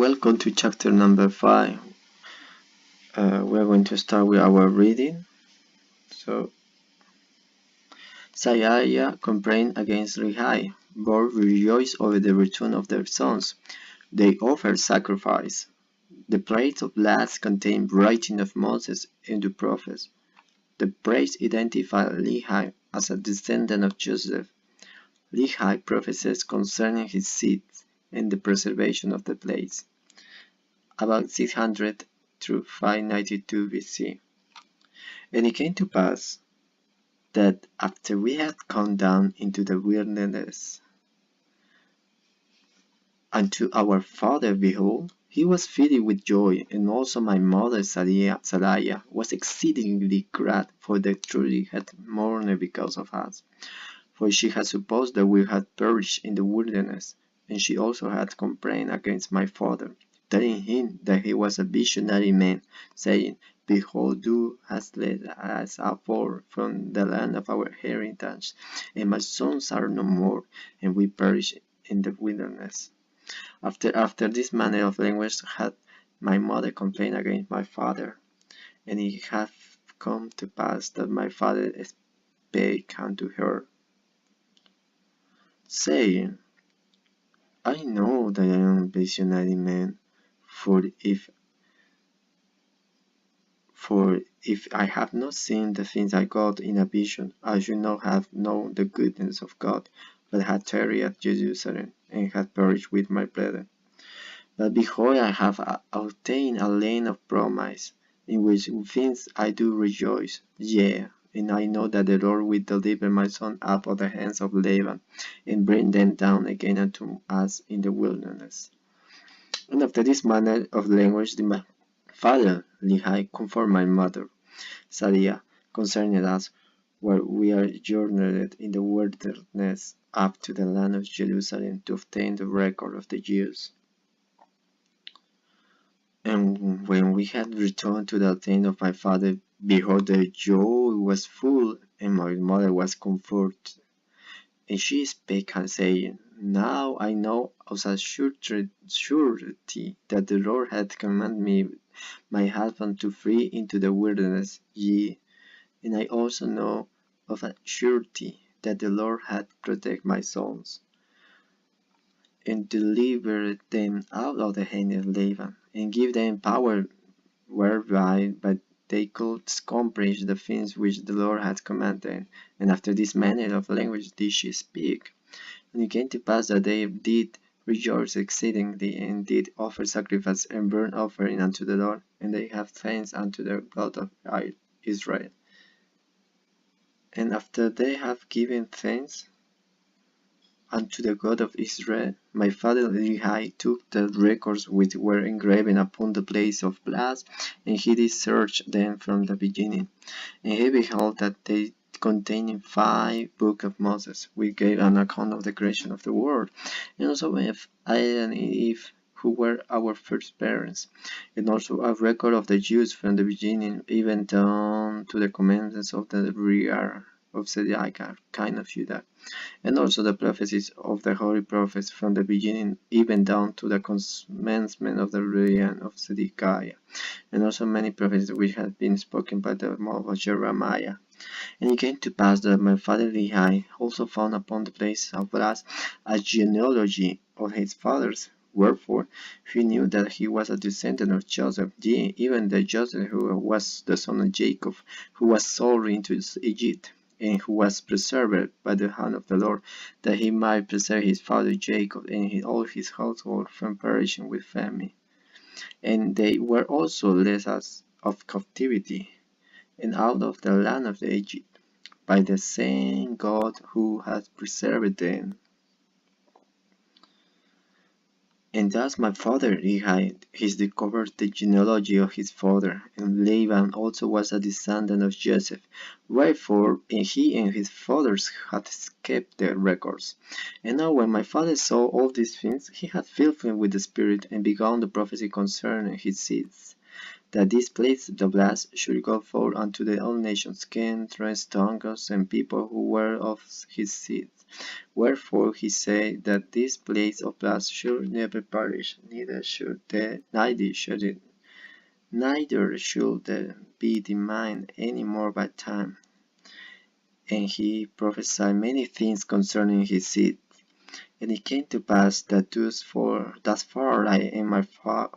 Welcome to chapter number 5. We're going to start with our reading. So, Isaiah complained against Lehi. Both rejoiced over the return of their sons. They offered sacrifice. The plates of glass contained writing of Moses and the prophets. The plates identified Lehi as a descendant of Joseph. Lehi prophesied concerning his seed and the preservation of the plates. About 600 through 592 BC. And it came to pass that after we had come down into the wilderness unto our father, behold, he was filled with joy, and also my mother Sarai was exceedingly glad, for that truly had mourned because of us. For she had supposed that we had perished in the wilderness, and she also had complained against my father, telling him that he was a visionary man, saying, Behold, thou hast led us forth from the land of our heritage, and my sons are no more, and we perish in the wilderness. After this manner of language had my mother complained against my father, and it hath come to pass that my father spake unto her, saying, I know that I am a visionary man, for if I have not seen the things I got in a vision, I should not have known the goodness of God, but had tarried at Jerusalem, and had perished with my brethren. But behold, I have obtained a land of promise, in which things I do rejoice, yea, and I know that the Lord will deliver my son out of the hands of Laban, and bring them down again unto us in the wilderness. And after this manner of language did my father Lehi comfort my mother Sarai concerning us, where we are journeyed in the wilderness up to the land of Jerusalem to obtain the record of the Jews. And when we had returned to the tent of my father, behold, the joy was full, and my mother was comforted. And she spake, saying, Now I know of a surety that the Lord hath commanded me, my husband, to flee into the wilderness, yea, and I also know of a surety that the Lord hath protected my sons, and delivered them out of the hand of Laban, and give them power whereby they could accomplish the things which the Lord had commanded. And after this manner of language did she speak. And it came to pass that they did rejoice exceedingly, and did offer sacrifice and burnt offering unto the Lord, and they have thanks unto the God of Israel. And after they have given thanks unto the God of Israel, my father Lehi took the records which were engraven upon the plates of glass, and he did search them from the beginning. And he beheld that they contained 5 books of Moses, which gave an account of the creation of the world, and also of Adam and Eve, who were our first parents, and also a record of the Jews from the beginning, even down to the commencement of the rear of Zedekiah, king of Judah, and also the prophecies of the holy prophets from the beginning, even down to the commencement of the reign of Zedekiah, and also many prophecies which had been spoken by the mouth of Jeremiah. And it came to pass that my father Lehi also found upon the place of glass a genealogy of his fathers, wherefore he knew that he was a descendant of Joseph, yea, even the Joseph who was the son of Jacob, who was sold into Egypt, and who was preserved by the hand of the Lord, that he might preserve his father Jacob and all his household from perishing with famine. And they were also led us of captivity, and out of the land of Egypt, by the same God who hath preserved them. And thus my father Lehi discovered the genealogy of his father, and Laban also was a descendant of Joseph, wherefore he and his fathers had kept their records. And now when my father saw all these things, he had filled him with the Spirit, and began the prophecy concerning his seeds, that this place the glass should go forth unto the all nations, kindreds, tongues, and people who were of his seed. Wherefore he said that this place of blood should never perish, neither should be demined any more by time. And he prophesied many things concerning his seed. And it came to pass that thus far I and my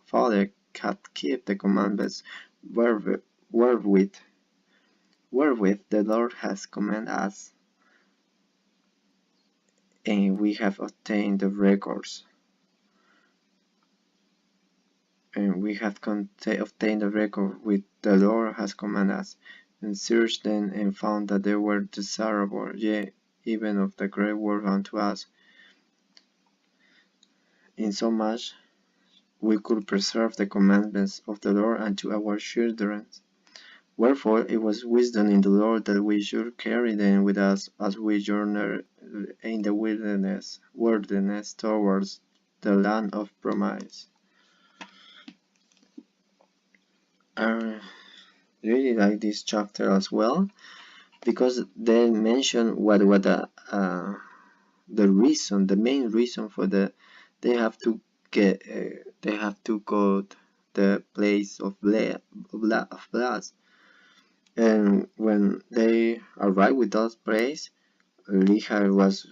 father had kept the commandments wherewith, wherewith the Lord has commanded us, and we have obtained the records. And we have obtained the record which the Lord has commanded us, and searched them, and found that they were desirable, yea, even of the great work unto us, insomuch we could preserve the commandments of the Lord unto our children. Wherefore it was wisdom in the Lord that we should carry them with us as we journey in the wilderness towards the land of promise. I really like this chapter as well, because they mention what the main reason for they have to go the place of blood. And when they arrived with that place, Lehi was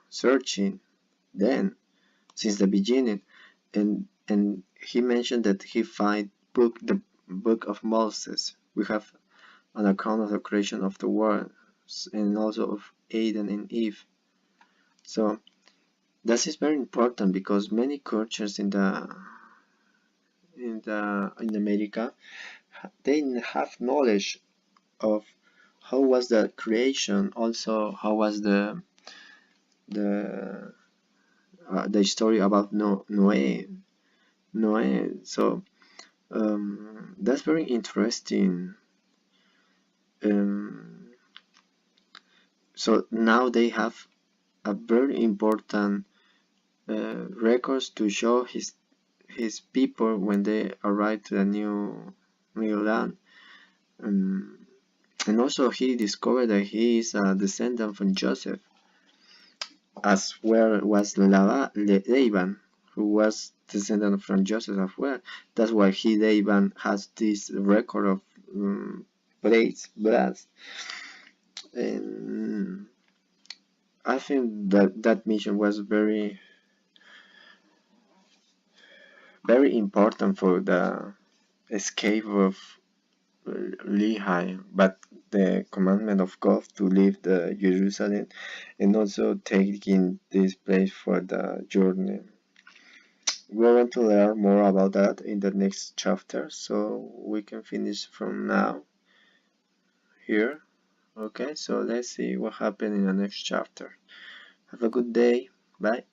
searching then since the beginning, and he mentioned that he find the book of Moses. We have an account of the creation of the world, and also of Adam and Eve. So that is very important, because many cultures in America, they have knowledge of how was the creation, also how was the story about Noé. So that's very interesting. So now they have a very important records to show his people when they arrive to the new land. And also he discovered that he is a descendant from Joseph, as well was Laban, who was descendant from Joseph as well. That's why Laban has this record of blood. And I think that mission was very, very important for the escape of Lehi, but the commandment of God to leave the Jerusalem, and also taking this place for the journey. We're going to learn more about that in the next chapter, so we can finish from now here. Okay, so let's see what happened in the next chapter. Have a good day. Bye.